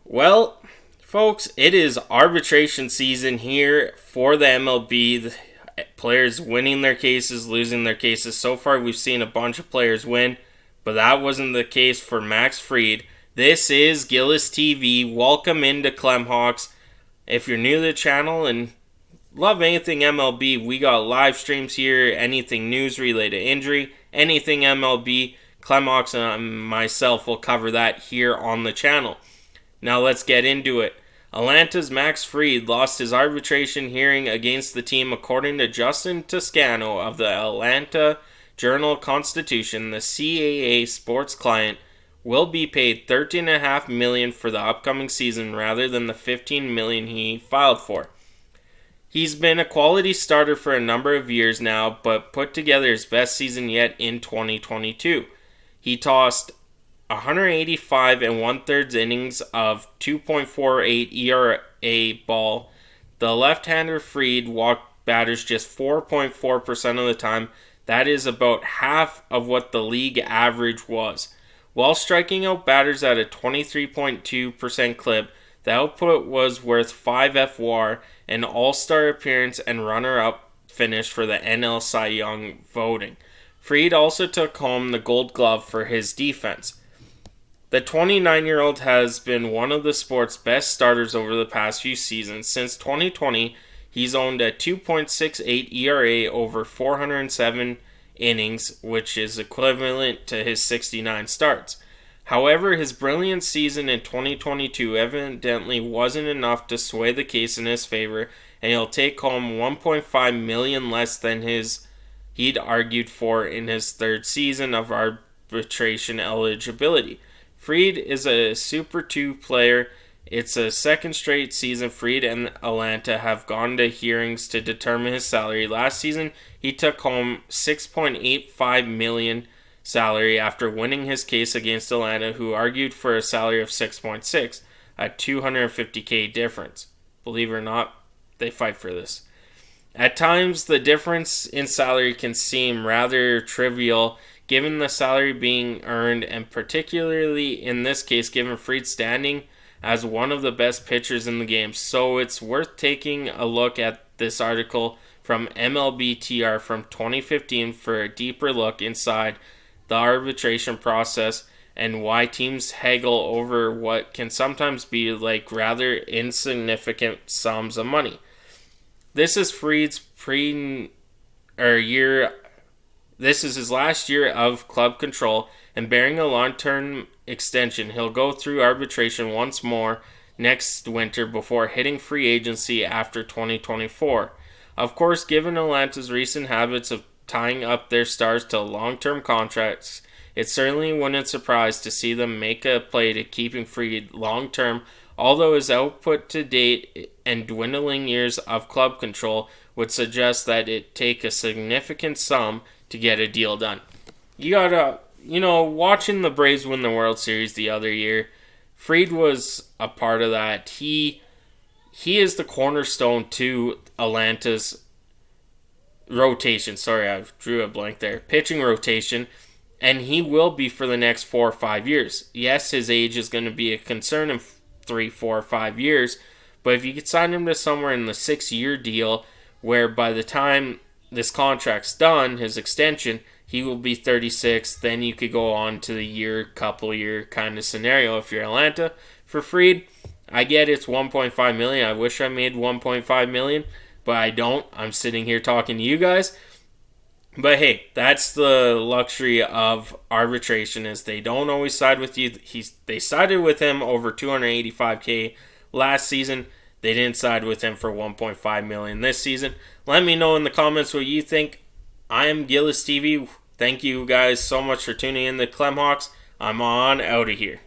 Well, folks, it is arbitration season here for the MLB. The players winning their cases, losing their cases. So far, we've seen a bunch of players win, but that wasn't the case for Max Fried. This is Gillis TV. Welcome into Clemhawks. If you're new to the channel and love anything MLB, we got live streams here. Anything news related injury, anything MLB, Clemhawks and myself will cover that here on the channel. Now let's get into it. Atlanta's Max Fried lost his arbitration hearing against the team. According to Justin Toscano of the Atlanta Journal-Constitution, the CAA sports client will be paid $13.5 million for the upcoming season rather than the $15 million he filed for. He's been a quality starter for a number of years now, but put together his best season yet in 2022. He tossed 185 and one-thirds innings of 2.48 ERA ball. The left-hander Fried walked batters just 4.4% of the time. That is about half of what the league average was. While striking out batters at a 23.2% clip, the output was worth 5 FWAR, an all-star appearance and runner-up finish for the NL Cy Young voting. Fried also took home the Gold Glove for his defense. The 29-year-old has been one of the sport's best starters over the past few seasons. Since 2020, he's owned a 2.68 ERA over 407 innings, which is equivalent to his 69 starts. However, his brilliant season in 2022 evidently wasn't enough to sway the case in his favor, and he'll take home $1.5 million less than he'd argued for in his third season of arbitration eligibility. Fried is a Super 2 player. It's a second straight season Fried and Atlanta have gone to hearings to determine his salary. Last season, he took home $6.85 million salary after winning his case against Atlanta, who argued for a salary of $6.6, a $250K difference. Believe it or not, they fight for this. At times, the difference in salary can seem rather trivial, given the salary being earned, and particularly in this case, given Fried's standing as one of the best pitchers in the game. So it's worth taking a look at this article from MLB.tr from 2015 for a deeper look inside the arbitration process and why teams haggle over what can sometimes be like rather insignificant sums of money. This is Fried's This is his last year of club control, and bearing a long-term extension, he'll go through arbitration once more next winter before hitting free agency after 2024. Of course, given Atlanta's recent habits of tying up their stars to long-term contracts, it certainly wouldn't surprise to see them make a play to keeping Fried long-term, although his output to date and dwindling years of club control would suggest that it take a significant sum to get a deal done. You gotta, watching the Braves win the World Series the other year, Fried was a part of that. He is the cornerstone to Atlanta's rotation. Sorry, I drew a blank there. Pitching rotation, and he will be for the next 4 or 5 years. Yes, his age is going to be a concern in 3, 4, or 5 years, but if you could sign him to somewhere in the 6-year deal, where by the time this contract's done, his extension, he will be 36. Then you could go on to the couple year kind of scenario if you're Atlanta. For Fried, I get it's $1.5 million. I wish I made $1.5 million, but I don't. I'm sitting here talking to you guys. But hey, that's the luxury of arbitration, is they don't always side with you. They sided with him over $285K last season. They didn't side with him for $1.5 million this season. Let me know in the comments what you think. I am Gillis TV. Thank you guys so much for tuning in to Clemhawks. I'm on out of here.